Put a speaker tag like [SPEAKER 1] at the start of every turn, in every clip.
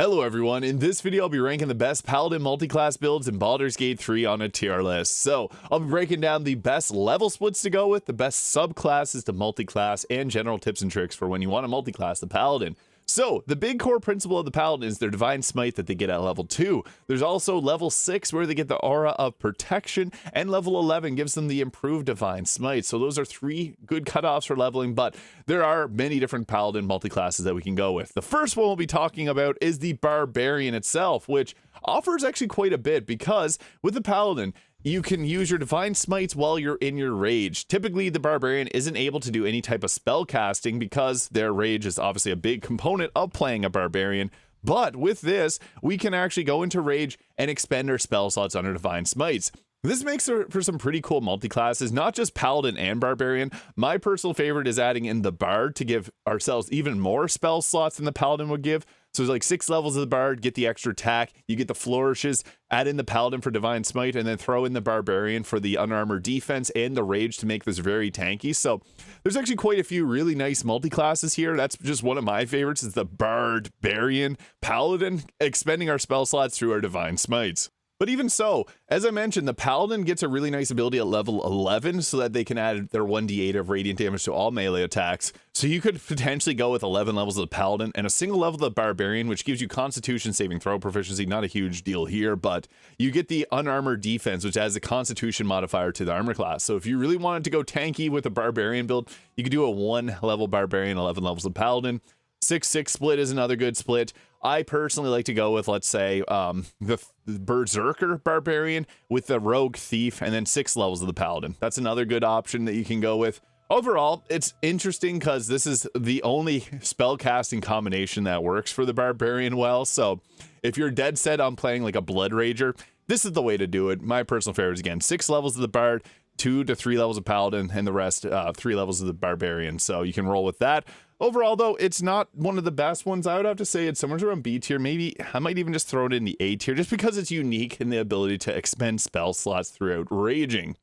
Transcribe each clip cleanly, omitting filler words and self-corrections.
[SPEAKER 1] Hello everyone, in this video I'll be ranking the best Paladin multi-class builds in Baldur's Gate 3 on a tier list. So, I'll be breaking down the best level splits to go with, the best subclasses to multi-class, and general tips and tricks for when you want to multi-class the Paladin. So, the big core principle of the Paladin is their Divine Smite that they get at level 2. There's also level 6 where they get the Aura of Protection, and level 11 gives them the improved Divine Smite. So those are 3 good cutoffs for leveling, but there are many different Paladin multi-classes that we can go with. The first one we'll be talking about is the Barbarian itself, which offers actually quite a bit because with the Paladin, you can use your Divine Smites while you're in your rage. Typically, the Barbarian isn't able to do any type of spell casting because their rage is obviously a big component of playing a Barbarian. But with this, we can actually go into rage and expend our spell slots on our Divine Smites. This makes for some pretty cool multi-classes, not just Paladin and Barbarian. My personal favorite is adding in the Bard to give ourselves even more spell slots than the Paladin would give. So there's like 6 levels of the Bard, get the extra attack, you get the flourishes, add in the Paladin for Divine Smite, and then throw in the Barbarian for the unarmored defense and the rage to make this very tanky. So there's actually quite a few really nice multi-classes here. That's just one of my favorites, is the Barbarian Paladin, expending our spell slots through our Divine Smites. But even so, as I mentioned, the Paladin gets a really nice ability at level 11 so that they can add their 1d8 of radiant damage to all melee attacks. So you could potentially go with 11 levels of the Paladin and a single level of the Barbarian, which gives you Constitution saving throw proficiency. Not a huge deal here, but you get the unarmored defense, which adds a Constitution modifier to the armor class. So if you really wanted to go tanky with a Barbarian build, you could do a 1 level Barbarian, 11 levels of Paladin. 6-6 split is another good split. I personally like to go with, let's say, the Berserker Barbarian with the Rogue Thief, and then 6 levels of the Paladin. That's another good option that you can go with. Overall, it's interesting because this is the only spellcasting combination that works for the Barbarian well. So if you're dead set on playing like a Blood Rager, this is the way to do it. My personal favorite is, again, 6 levels of the Bard, 2 to 3 levels of Paladin, and the rest 3 levels of the Barbarian. So you can roll with that. Overall, though, it's not one of the best ones. I would have to say it's somewhere around B tier. Maybe I might even just throw it in the A tier just because it's unique in the ability to expend spell slots throughout raging.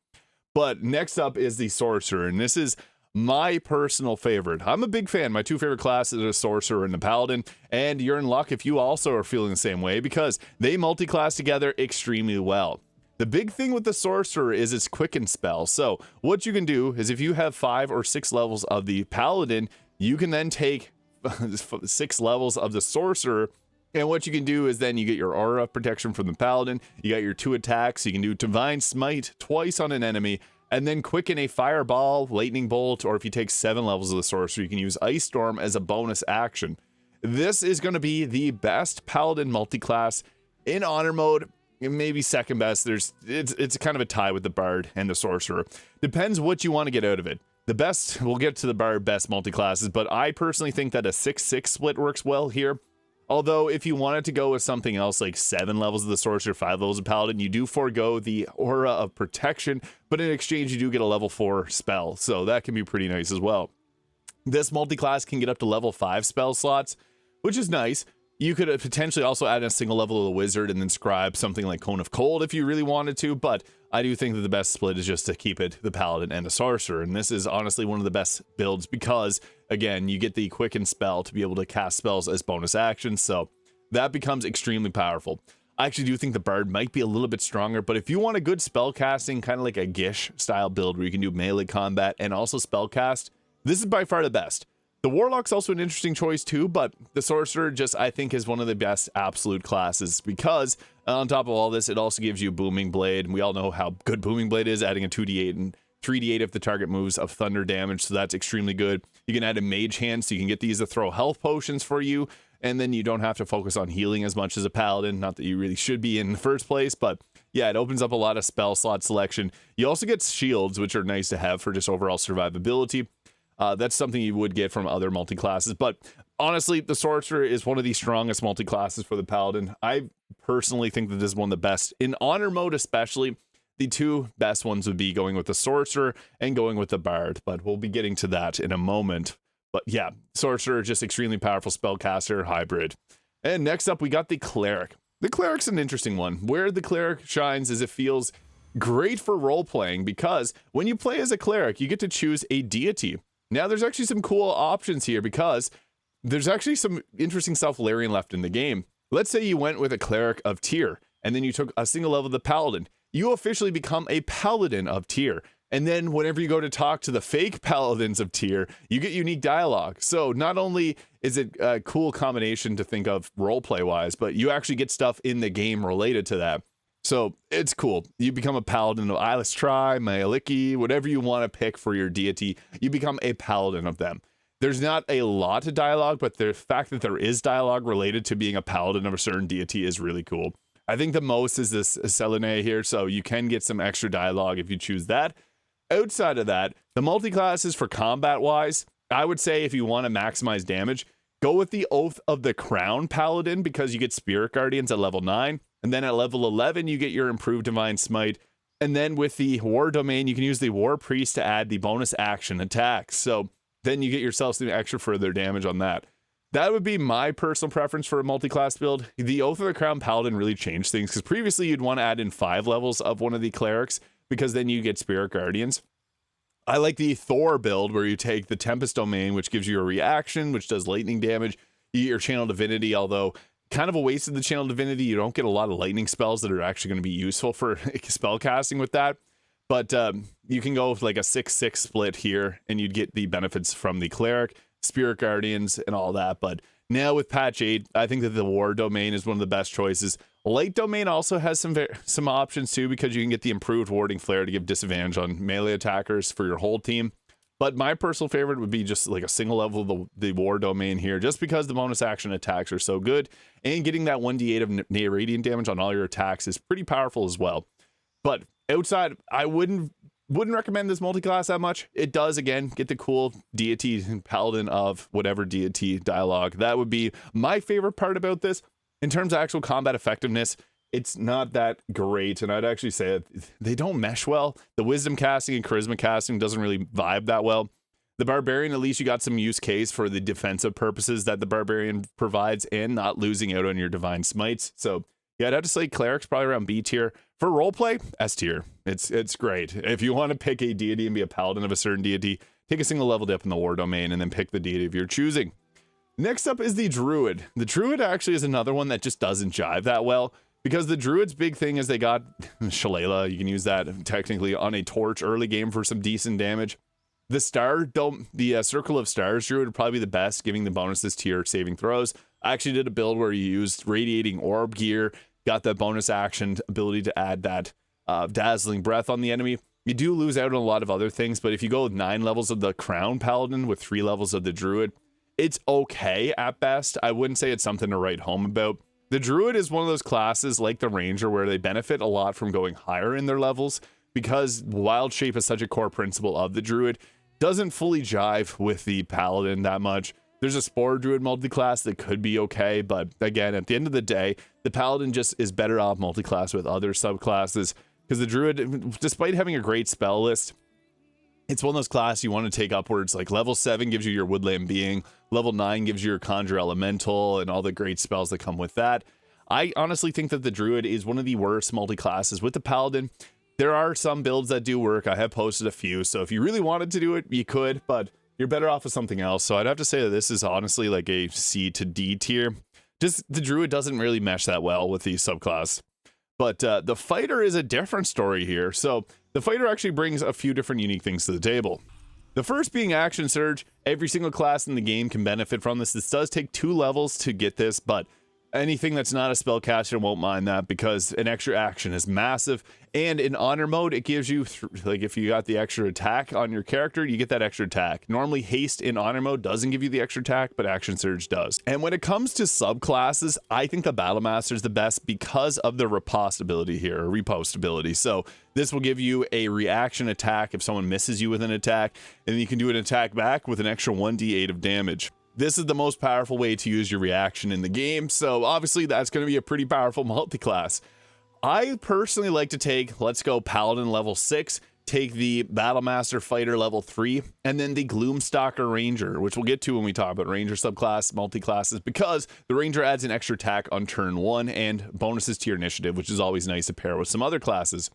[SPEAKER 1] But next up is the Sorcerer, and this is my personal favorite. I'm a big fan. My 2 favorite classes are Sorcerer and the Paladin, and you're in luck if you also are feeling the same way because they multi-class together extremely well. The big thing with the Sorcerer is its quicken spell. So what you can do is if you have 5 or 6 levels of the Paladin, you can then take 6 levels of the Sorcerer, and what you can do is then you get your Aura of Protection from the Paladin, you got your 2 attacks, you can do Divine Smite twice on an enemy, and then quicken a Fireball, Lightning Bolt, or if you take 7 levels of the Sorcerer, you can use Ice Storm as a bonus action. This is going to be the best Paladin multi-class in Honor Mode. Maybe second best. It's kind of a tie with the Bard and the Sorcerer. Depends what you want to get out of it. The best, we'll get to the Bard best multi-classes, but I personally think that a 6-6 split works well here. Although if you wanted to go with something else like 7 levels of the Sorcerer, 5 levels of Paladin, you do forego the Aura of Protection, but in exchange you do get a level 4 spell, so that can be pretty nice as well. This multi-class can get up to level 5 spell slots, which is nice. You could potentially also add a single level of the Wizard and then scribe something like Cone of Cold if you really wanted to, but I do think that the best split is just to keep it the Paladin and the Sorcerer, and this is honestly one of the best builds because, again, you get the Quicken spell to be able to cast spells as bonus actions, so that becomes extremely powerful. I actually do think the Bard might be a little bit stronger, but if you want a good spell casting, kind of like a Gish style build where you can do melee combat and also spell cast, this is by far the best. The Warlock's also an interesting choice too, but the Sorcerer just, I think, is one of the best absolute classes because on top of all this, it also gives you Booming Blade, and we all know how good Booming Blade is, adding a 2d8 and 3d8 if the target moves of thunder damage, so that's extremely good. You can add a Mage Hand, so you can get these to throw health potions for you, and then you don't have to focus on healing as much as a Paladin, not that you really should be in the first place, but yeah, it opens up a lot of spell slot selection. You also get shields, which are nice to have for just overall survivability. That's something you would get from other multi-classes, but honestly, the Sorcerer is one of the strongest multi-classes for the Paladin. I personally think that this is one of the best. In Honor Mode especially, the 2 best ones would be going with the Sorcerer and going with the Bard, but we'll be getting to that in a moment. But yeah, Sorcerer, just extremely powerful spellcaster hybrid. And next up, we got the Cleric. The Cleric's an interesting one. Where the Cleric shines is it feels great for role-playing because when you play as a Cleric, you get to choose a deity. Now, there's actually some cool options here because there's actually some interesting stuff Larian left in the game. Let's say you went with a Cleric of tier, and then you took a single level of the Paladin. You officially become a Paladin of tier. And then whenever you go to talk to the fake Paladins of tier, you get unique dialogue. So not only is it a cool combination to think of roleplay wise, but you actually get stuff in the game related to that. So it's cool. You become a Paladin of Ilustri, Maeliki, whatever you want to pick for your deity, you become a Paladin of them. There's not a lot of dialogue, but the fact that there is dialogue related to being a Paladin of a certain deity is really cool. I think the most is this Selene here, so you can get some extra dialogue if you choose that. Outside of that, the multi-classes for combat-wise, I would say if you want to maximize damage, go with the Oath of the Crown Paladin because you get Spirit Guardians at level 9, and then at level 11 you get your improved Divine Smite, and then with the War Domain you can use the War Priest to add the bonus action attacks, so then you get yourself some extra further damage on that. That would be my personal preference for a multi-class build. The Oath of the Crown Paladin really changed things because previously you'd want to add in 5 levels of one of the clerics because then you get Spirit Guardians. I like the Thor build where you take the Tempest Domain, which gives you a reaction, which does lightning damage. You get your Channel Divinity, although kind of a waste of the Channel Divinity. You don't get a lot of lightning spells that are actually going to be useful for spell casting with that. But you can go with like a 6-6 split here, and you'd get the benefits from the Cleric, Spirit Guardians, and all that. But now with patch 8, I think that the War Domain is one of the best choices. Light Domain also has some options too, because you can get the improved Warding Flare to give disadvantage on melee attackers for your whole team. But my personal favorite would be just like a single level of the War Domain here, just because the bonus action attacks are so good, and getting that 1d8 of radiant damage on all your attacks is pretty powerful as well. But outside, I wouldn't recommend this multi-class that much. It does, again, get the cool deity Paladin of whatever deity dialogue. That would be my favorite part about this. In terms of actual combat effectiveness, it's not that great, and I'd actually say they don't mesh well. The Wisdom casting and Charisma casting doesn't really vibe that well. The Barbarian, at least you got some use case for the defensive purposes that the Barbarian provides and not losing out on your Divine Smites. So yeah, I'd have to say Cleric's probably around B tier. For roleplay, S tier. It's great. If you want to pick a deity and be a Paladin of a certain deity, take a single level dip in the War Domain and then pick the deity of your choosing. Next up is the Druid. The Druid actually is another one that just doesn't jive that well, because the Druid's big thing is they got Shillelagh. You can use that technically on a torch early game for some decent damage. The Circle of Stars Druid would probably be the best, giving the bonuses to your saving throws. I actually did a build where you used Radiating Orb gear, got that bonus action ability to add that Dazzling Breath on the enemy. You do lose out on a lot of other things, but if you go with 9 levels of the Crown Paladin with 3 levels of the Druid, it's okay at best. I wouldn't say it's something to write home about. The Druid is one of those classes like the Ranger where they benefit a lot from going higher in their levels, because Wild Shape is such a core principle of the Druid. Doesn't fully jive with the Paladin that much. There's a Spore Druid multiclass that could be okay, but again, at the end of the day, the Paladin just is better off multiclass with other subclasses, because the Druid, despite having a great spell list, it's one of those classes you want to take upwards. Like level 7 gives you your Woodland Being, level 9 gives you your Conjure Elemental, and all the great spells that come with that. I honestly think that the Druid is one of the worst multi-classes with the Paladin. There are some builds that do work. I have posted a few, so if you really wanted to do it, you could, but you're better off with something else. So I'd have to say that this is honestly like a C to D tier. Just the Druid doesn't really mesh that well with the subclass. But the Fighter is a different story here. So the Fighter actually brings a few different unique things to the table. The first being Action Surge. Every single class in the game can benefit from this. This does take 2 levels to get this, but anything that's not a spellcaster won't mind that, because an extra action is massive. And in honor mode, it gives you, like if you got the extra attack on your character, you get that extra attack. Normally haste in honor mode doesn't give you the extra attack, but Action Surge does. And when it comes to subclasses, I think the Battle Master is the best because of the riposte ability here, or repost ability. So this will give you a reaction attack if someone misses you with an attack, and then you can do an attack back with an extra 1d8 of damage. This is the most powerful way to use your reaction in the game, so obviously that's going to be a pretty powerful multi-class. I personally like to take, let's go Paladin level 6, take the Battlemaster Fighter level 3, and then the Gloomstalker Ranger, which we'll get to when we talk about Ranger subclass multi-classes, because the Ranger adds an extra attack on turn 1 and bonuses to your initiative, which is always nice to pair with some other classes.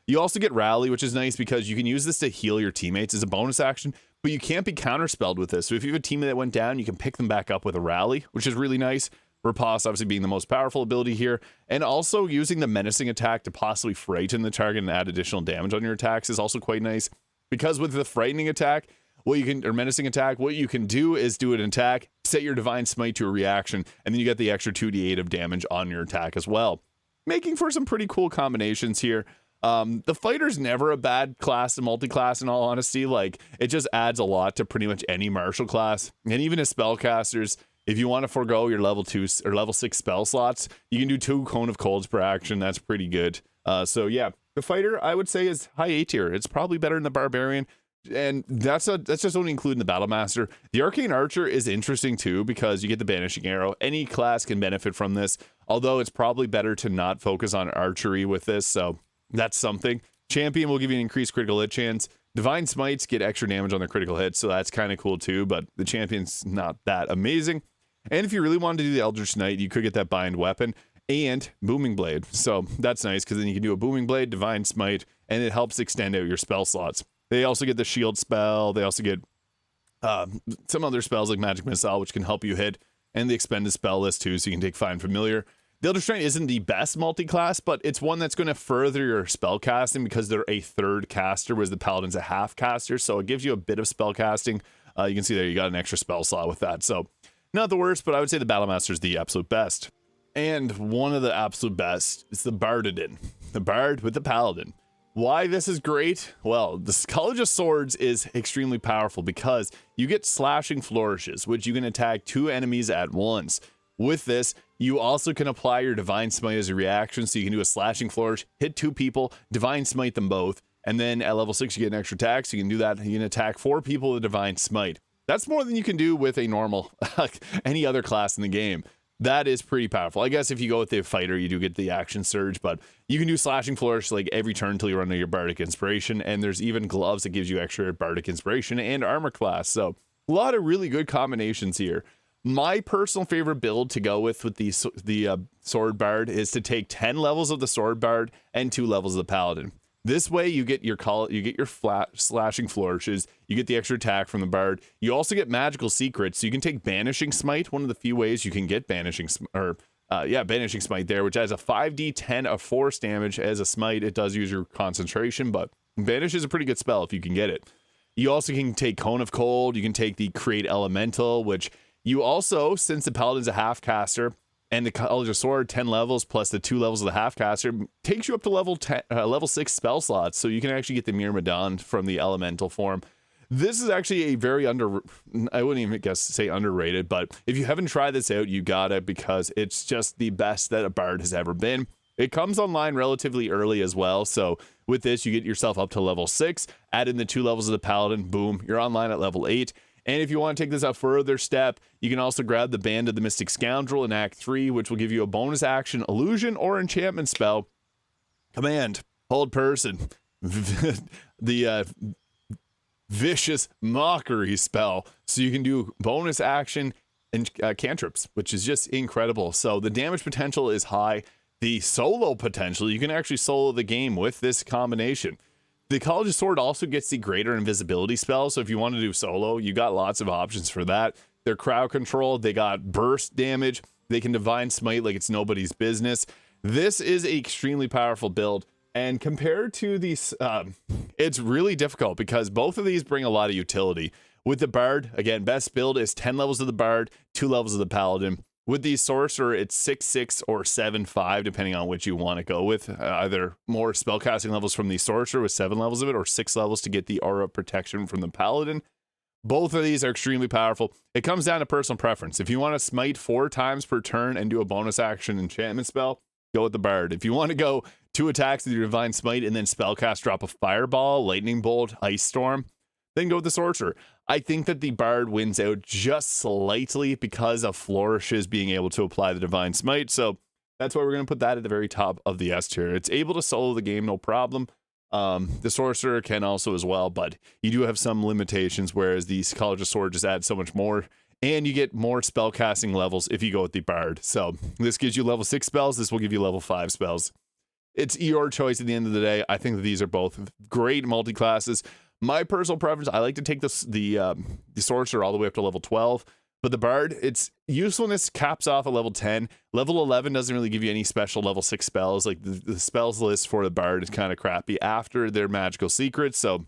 [SPEAKER 1] You also get Rally, which is nice because you can use this to heal your teammates as a bonus action, but you can't be counterspelled with this. So if you have a teammate that went down, you can pick them back up with a Rally, which is really nice. Riposte obviously being the most powerful ability here, and also using the menacing attack to possibly frighten the target and add additional damage on your attacks is also quite nice. Because with the frightening attack, or menacing attack, what you can do is do an attack, set your Divine Smite to a reaction, and then you get the extra 2d8 of damage on your attack as well, making for some pretty cool combinations here. The fighter's never a bad class to multi-class, in all honesty. Like, it just adds a lot to pretty much any martial class, and even as spellcasters. If you want to forego your level 2 or level 6 spell slots, you can do 2 Cone of Colds per action. That's pretty good. So yeah, the fighter, I would say, is high A tier. It's probably better than the Barbarian, and that's just only including the Battle Master. The Arcane Archer is interesting too, because you get the Banishing Arrow. Any class can benefit from this, although it's probably better to not focus on archery with this, so that's something. Champion will give you an increased critical hit chance. Divine Smites get extra damage on their critical hits, so that's kind of cool too, but the Champion's not that amazing. And if you really wanted to do the Eldritch Knight, you could get that Bind Weapon and Booming Blade. So that's nice, because then you can do a Booming Blade, Divine Smite, and it helps extend out your spell slots. They also get the Shield spell. They also get some other spells like Magic Missile, which can help you hit, and the expended spell list too, so you can take Find Familiar. The Eldritch Knight isn't the best multi-class, but it's one that's going to further your spell casting because they're a third caster, whereas the Paladin's a half caster, so it gives you a bit of spell casting. You can see there you got an extra spell slot with that, so not the worst, but I would say the Battle Master is the absolute best. And one of the absolute best is the Bardadin, the Bard with the Paladin. Why this is great? Well, the College of Swords is extremely powerful because you get Slashing Flourishes, which you can attack 2 enemies at once. With this, you also can apply your Divine Smite as a reaction, so you can do a Slashing Flourish, hit 2 people, Divine Smite them both, and then at level 6 you get an extra attack, so you can do that. You can attack 4 people with a Divine Smite. That's more than you can do with a normal, any other class in the game. That is pretty powerful. I guess if you go with the fighter, you do get the action surge, but you can do Slashing Flourish like every turn until you run out of your Bardic Inspiration, and there's even gloves that gives you extra Bardic Inspiration and armor class. So a lot of really good combinations here. My personal favorite build to go with the Sword Bard is to take 10 levels of the Sword Bard and 2 levels of the Paladin. This way you get your Slashing Flourishes, you get the extra attack from the Bard. You also get magical secrets, so you can take Banishing Smite, one of the few ways you can get Banishing Smite there, which has a 5d10 of force damage as a smite. It does use your concentration, but Banish is a pretty good spell if you can get it. You also can take Cone of Cold, you can take the Create Elemental, which you also, since the Paladin's a half caster, and the College of Sword, 10 levels plus the 2 levels of the half caster, takes you up to level 6 spell slots, so you can actually get the Myrmidon from the elemental form. This is actually a very I wouldn't even say underrated, but if you haven't tried this out, you gotta, because it's just the best that a Bard has ever been. It comes online relatively early as well, so with this, you get yourself up to level 6, add in the 2 levels of the Paladin, boom, you're online at level 8. And if you want to take this a further step, you can also grab the Band of the Mystic Scoundrel in Act 3, which will give you a bonus action, illusion, or enchantment spell. Command, hold person, the Vicious Mockery spell. So you can do bonus action and cantrips, which is just incredible. So the damage potential is high. The solo potential, you can actually solo the game with this combination. The College of Sword also gets the Greater Invisibility spell, so if you want to do solo, you got lots of options for that. They're crowd control, they got burst damage, they can Divine Smite like it's nobody's business. This is an extremely powerful build, and compared to these, it's really difficult because both of these bring a lot of utility. With the Bard, again, best build is 10 levels of the Bard, 2 levels of the Paladin. With the Sorcerer, it's 6/6 or 7/5, depending on which you want to go with. Either more spellcasting levels from the Sorcerer with 7 levels of it, or 6 levels to get the Aura Protection from the Paladin. Both of these are extremely powerful. It comes down to personal preference. If you want to smite 4 times per turn and do a bonus action enchantment spell, go with the Bard. If you want to go 2 attacks with your Divine Smite and then spellcast drop a Fireball, Lightning Bolt, Ice Storm, then go with the Sorcerer. I think that the Bard wins out just slightly because of Flourishes being able to apply the Divine Smite, so that's why we're going to put that at the very top of the S tier. It's able to solo the game, no problem. The Sorcerer can also as well, but you do have some limitations, whereas the College of Sword just adds so much more, and you get more spellcasting levels if you go with the Bard. So this gives you level 6 spells, this will give you level 5 spells. It's your choice at the end of the day. I think that these are both great multi-classes. My personal preference, I like to take the Sorcerer all the way up to level 12. But the Bard, its usefulness caps off at level 10. Level 11 doesn't really give you any special level 6 spells. Like the spells list for the Bard is kind of crappy after their magical secrets. So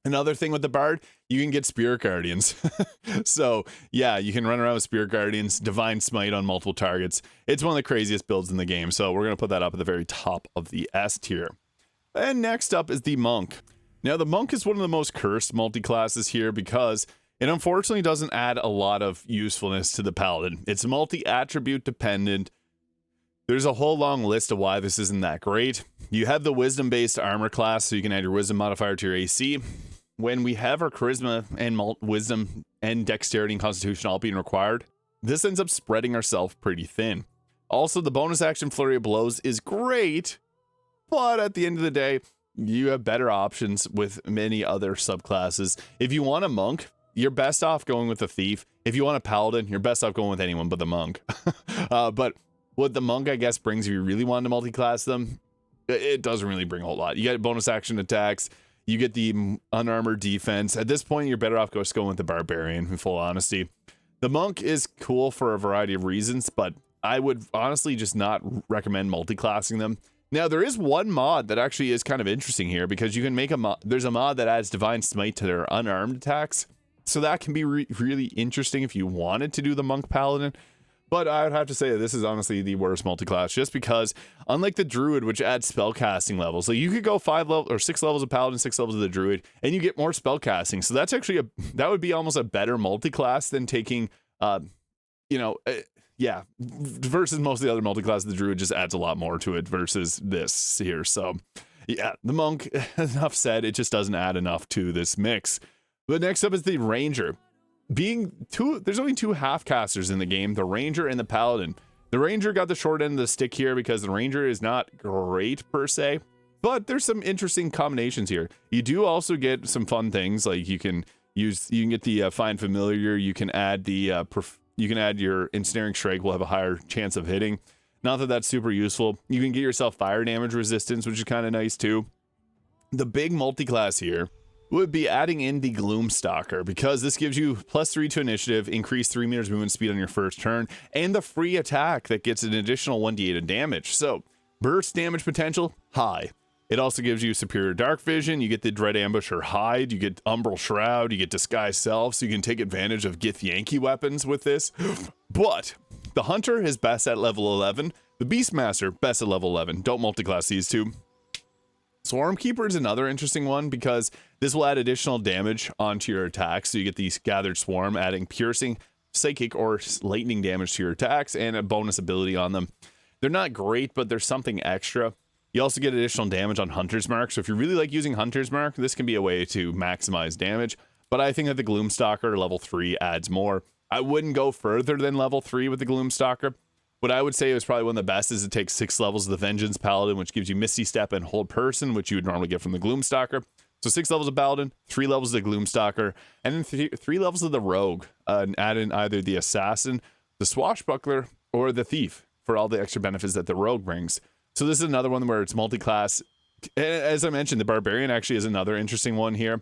[SPEAKER 1] another thing with the Bard, you can get Spirit Guardians. So yeah, you can run around with Spirit Guardians, Divine Smite on multiple targets. It's one of the craziest builds in the game. So we're going to put that up at the very top of the S tier. And next up is the Monk. Now the Monk is one of the most cursed multi-classes here because it unfortunately doesn't add a lot of usefulness to the Paladin. It's multi-attribute dependent. There's a whole long list of why this isn't that great. You have the Wisdom-based armor class, so you can add your Wisdom modifier to your AC. When we have our Charisma and Wisdom and Dexterity and Constitution all being required, this ends up spreading ourselves pretty thin. Also, the bonus action Flurry of Blows is great, but at the end of the day, you have better options with many other subclasses. If you want a Monk, you're best off going with a Thief. If you want a Paladin, you're best off going with anyone but the Monk. But what the Monk, I guess, brings if you really want to multi-class them, it doesn't really bring a whole lot. You get bonus action attacks, you get the unarmored defense. At this point, you're better off just going with the Barbarian, in full honesty. The Monk is cool for a variety of reasons, but I would honestly just not recommend multi-classing them. Now, there is one mod that actually is kind of interesting here because you can make a mod. There's a mod that adds Divine Smite to their unarmed attacks. So that can be really interesting if you wanted to do the Monk Paladin. But I would have to say that this is honestly the worst multi-class just because, unlike the Druid, which adds spellcasting levels, so you could go 5 level or 6 levels of Paladin, 6 levels of the Druid, and you get more spellcasting. So that's actually that would be almost a better multi-class than taking, yeah, versus most of the other multi-classes. The Druid just adds a lot more to it versus this here. So yeah, the Monk, enough said, it just doesn't add enough to this mix. But next up is the Ranger. There's only 2 half-casters in the game, the Ranger and the Paladin. The Ranger got the short end of the stick here because the Ranger is not great per se, but there's some interesting combinations here. You do also get some fun things, like you can get the Find Familiar, you can add your Ensnaring Strike will have a higher chance of hitting. Not that that's super useful. You can get yourself fire damage resistance, which is kind of nice too. The big multi-class here would be adding in the Gloomstalker, because this gives you +3 to initiative, increase 3 meters movement speed on your first turn, and the free attack that gets an additional 1d8 of damage. So burst damage potential, high. It also gives you superior dark vision, you get the Dread Ambush or Hide, you get Umbral Shroud, you get Disguise Self, so you can take advantage of Gith Yankee weapons with this. But the Hunter is best at level 11, the Beastmaster best at level 11. Don't multiclass these two. Swarm Keeper is another interesting one because this will add additional damage onto your attacks. So you get these Gathered Swarm, adding piercing, psychic, or lightning damage to your attacks and a bonus ability on them. They're not great, but there's something extra. You also get additional damage on Hunter's Mark. So if you really like using Hunter's Mark, this can be a way to maximize damage. But I think that the Gloomstalker level 3 adds more. I wouldn't go further than level 3 with the Gloomstalker. What I would say is probably one of the best is it takes 6 levels of the Vengeance Paladin, which gives you Misty Step and Hold Person, which you would normally get from the Gloomstalker. So 6 levels of Paladin, 3 levels of the Gloomstalker, and then 3 levels of the Rogue. And add in either the Assassin, the Swashbuckler, or the Thief for all the extra benefits that the Rogue brings. So this is another one where it's multi-class. As I mentioned, the Barbarian actually is another interesting one here.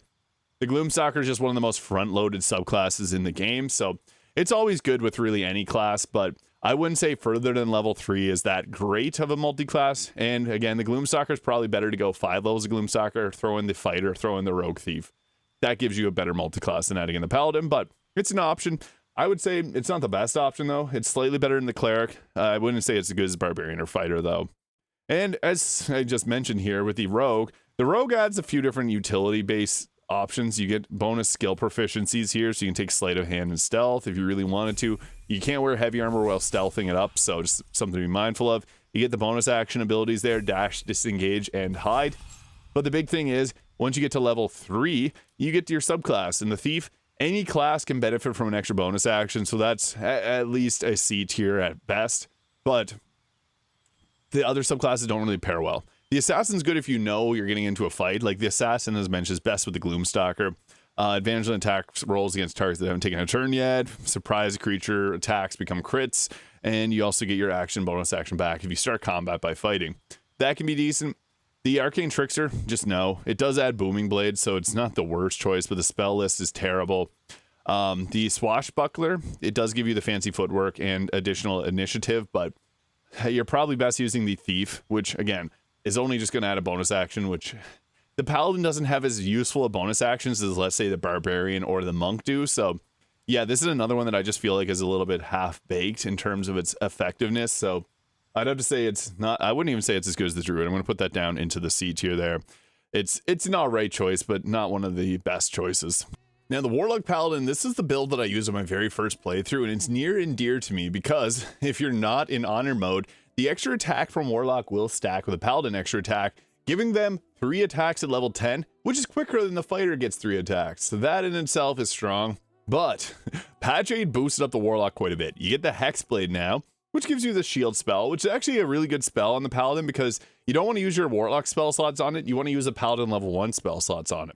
[SPEAKER 1] The Gloomstalker is just one of the most front-loaded subclasses in the game, so it's always good with really any class, but I wouldn't say further than level 3 is that great of a multi-class. And again, the Gloomstalker is probably better to go 5 levels of Gloomstalker, throw in the Fighter, throw in the Rogue Thief. That gives you a better multi-class than adding in the Paladin, but it's an option. I would say it's not the best option though. It's slightly better than the Cleric. I wouldn't say it's as good as Barbarian or Fighter though. And as I just mentioned here with the Rogue adds a few different utility-based options. You get bonus skill proficiencies here, so you can take Sleight of Hand and Stealth if you really wanted to. You can't wear heavy armor while stealthing it up, so just something to be mindful of. You get the bonus action abilities there, Dash, Disengage, and Hide. But the big thing is, once you get to level 3, you get to your subclass. And the Thief, any class can benefit from an extra bonus action, so that's at least a C tier at best. But the other subclasses don't really pair well. The Assassin's good if you know you're getting into a fight. Like the Assassin, as mentioned, is best with the Gloomstalker. Advantage on attack rolls against targets that haven't taken a turn yet. Surprise creature attacks become crits. And you also get your bonus action back if you start combat by fighting. That can be decent. The Arcane Trickster, just no. It does add Booming Blade, so it's not the worst choice, but the spell list is terrible. The Swashbuckler, it does give you the fancy footwork and additional initiative, but you're probably best using the Thief, which again is only just going to add a bonus action, which the Paladin doesn't have as useful a bonus actions as, let's say, the Barbarian or the Monk do. So yeah, this is another one that I just feel like is a little bit half-baked in terms of its effectiveness. So I'd have to say it's not, I wouldn't even say it's as good as the Druid. I'm going to put that down into the C tier there. It's an alright choice, but not one of the best choices. Now, the Warlock Paladin, this is the build that I used on my very first playthrough, and it's near and dear to me because if you're not in Honor mode, the extra attack from Warlock will stack with a Paladin extra attack, giving them 3 attacks at level 10, which is quicker than the fighter gets 3 attacks. So that in itself is strong. But patch 8 boosted up the Warlock quite a bit. You get the Hexblade now, which gives you the shield spell, which is actually a really good spell on the Paladin because you don't want to use your Warlock spell slots on it. You want to use a Paladin level 1 spell slots on it.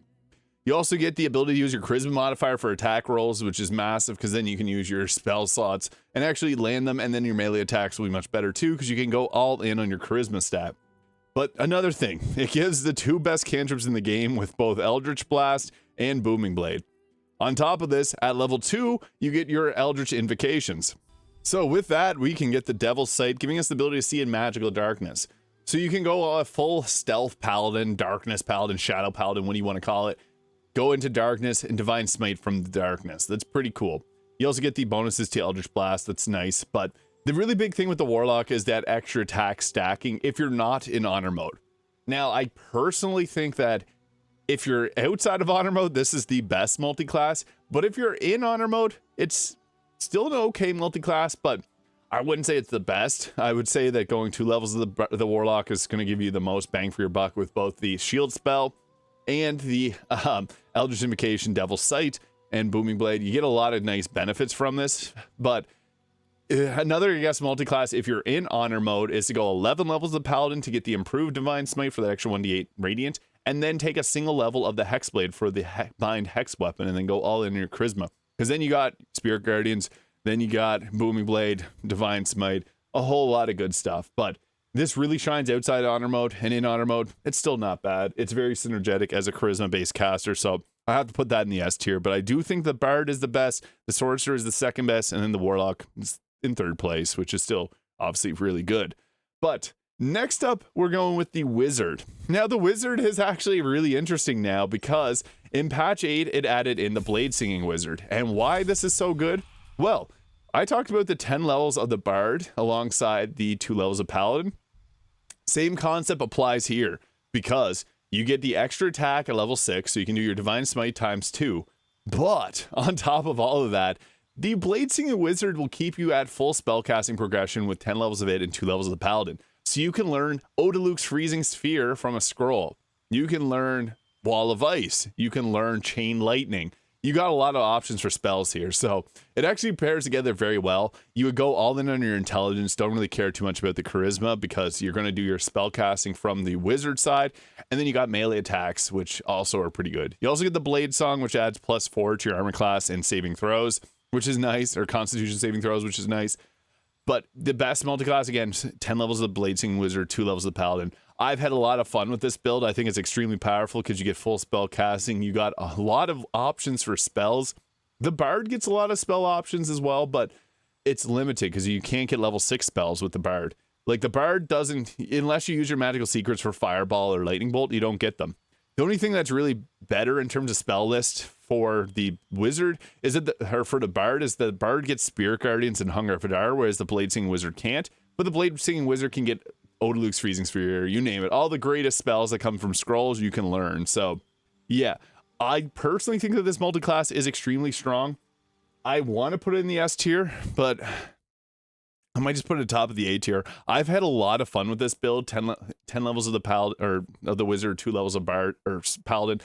[SPEAKER 1] You also get the ability to use your charisma modifier for attack rolls, which is massive because then you can use your spell slots and actually land them, and then your melee attacks will be much better too because you can go all in on your charisma stat. But another thing, it gives the 2 best cantrips in the game with both Eldritch Blast and Booming Blade. On top of this, at level 2, you get your Eldritch Invocations. So with that, we can get the Devil's Sight, giving us the ability to see in magical darkness. So you can go a full stealth paladin, darkness paladin, shadow paladin, what do you want to call it? Go into darkness and divine smite from the darkness. That's pretty cool. You also get the bonuses to Eldritch Blast. That's nice. But the really big thing with the Warlock is that extra attack stacking if you're not in Honor mode. Now, I personally think that if you're outside of Honor mode, this is the best multi-class. But if you're in Honor mode, it's still an okay multi-class, but I wouldn't say it's the best. I would say that going 2 levels of the Warlock is going to give you the most bang for your buck with both the shield spell and the Eldritch Invocation, Devil's Sight, and Booming Blade. You get a lot of nice benefits from this, but another, I guess, multi-class, if you're in Honor mode, is to go 11 levels of Paladin to get the improved Divine Smite for that extra 1d8 Radiant, and then take a single level of the Hexblade for the Bind Hex weapon, and then go all in your Charisma. Because then you got Spirit Guardians, then you got Booming Blade, Divine Smite, a whole lot of good stuff. But this really shines outside Honor mode, and in Honor mode, it's still not bad. It's very synergetic as a charisma-based caster, so I have to put that in the S tier. But I do think the Bard is the best, the Sorcerer is the second best, and then the Warlock is in third place, which is still obviously really good. But next up, we're going with the Wizard. Now, the Wizard is actually really interesting now because in patch 8, it added in the Blade Singing Wizard. And why this is so good? Well, I talked about the 10 levels of the Bard alongside the 2 levels of Paladin. Same concept applies here because you get the extra attack at level 6, so you can do your Divine Smite times 2. But on top of all of that, the Blade Singing Wizard will keep you at full spellcasting progression with 10 levels of it and 2 levels of the Paladin. So you can learn Odaluk's Freezing Sphere from a scroll. You can learn Wall of Ice. You can learn Chain Lightning. You got a lot of options for spells here, so it actually pairs together very well. You would go all in on your intelligence, don't really care too much about the charisma because you're going to do your spell casting from the wizard side, and then you got melee attacks, which also are pretty good. You also get the Blade Song, which adds +4 to your armor class and saving throws, which is nice, or constitution saving throws, which is nice. But the best multi-class, again, 10 levels of the Blade Singing Wizard, 2 levels of the Paladin. I've had a lot of fun with this build. I think it's extremely powerful because you get full spell casting. You got a lot of options for spells. The Bard gets a lot of spell options as well, but it's limited because you can't get level 6 spells with the Bard. Like, the Bard doesn't, unless you use your magical secrets for Fireball or Lightning Bolt, you don't get them. The only thing that's really better in terms of spell list for the Wizard is that, or for the Bard, is the Bard gets Spirit Guardians and Hunger of Hadar, whereas the Blade Singing Wizard can't. But the Blade Singing Wizard can get Odaluk's Freezing Sphere, you name it. All the greatest spells that come from scrolls you can learn. So, yeah, I personally think that this multi-class is extremely strong. I want to put it in the S tier, but I might just put it at the top of the A tier. I've had a lot of fun with this build. 10 levels of the Paladin, or of the Wizard, 2 levels of Bard or Paladin,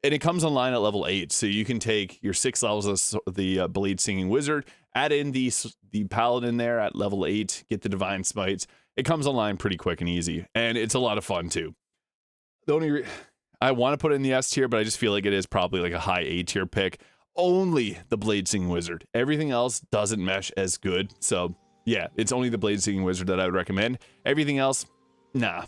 [SPEAKER 1] and it comes online at level 8. So you can take your 6 levels of the Blade Singing Wizard, add in the Paladin there at level 8, get the Divine Smites. It comes online pretty quick and easy, and it's a lot of fun too. The only I want to put it in the S tier, but I just feel like it is probably like a high A tier pick. Only the Blade Singing Wizard. Everything else doesn't mesh as good. So yeah, it's only the Blade Singing Wizard that I would recommend. Everything else, nah.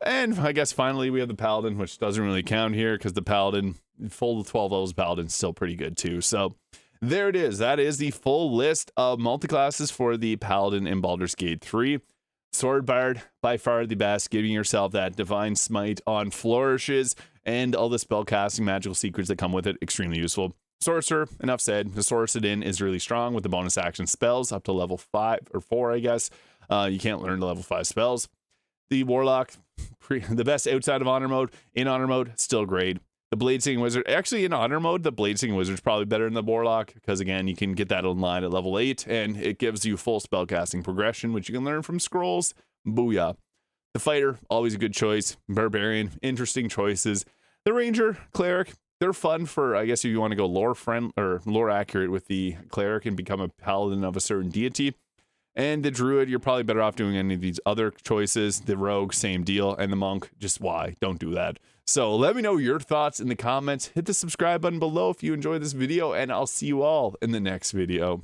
[SPEAKER 1] And I guess finally we have the Paladin, which doesn't really count here because the Paladin, full 12 levels Paladin, is still pretty good too. So there it is. That is the full list of multiclasses for the Paladin in Baldur's Gate 3. Sword Bard, by far the best, giving yourself that Divine Smite on flourishes and all the spellcasting magical secrets that come with it, extremely useful. Sorcerer, enough said. The Sorcerer is really strong with the bonus action spells up to level 5 or 4, I guess. You can't learn the level 5 spells. The Warlock, the best outside of Honor Mode. In Honor Mode, still great. The Blade Singing Wizard, actually in Honor Mode, the Blade Singing Wizard's probably better than the Warlock, because again, you can get that online at level 8, and it gives you full spellcasting progression, which you can learn from scrolls. Booyah. The Fighter, always a good choice. Barbarian, interesting choices. The Ranger, Cleric, they're fun for, I guess, if you want to go lore friend or lore accurate with the Cleric and become a paladin of a certain deity. And the Druid, you're probably better off doing any of these other choices. The Rogue, same deal. And the Monk, just why? Don't do that. So let me know your thoughts in the comments. Hit the subscribe button below if you enjoyed this video, and I'll see you all in the next video.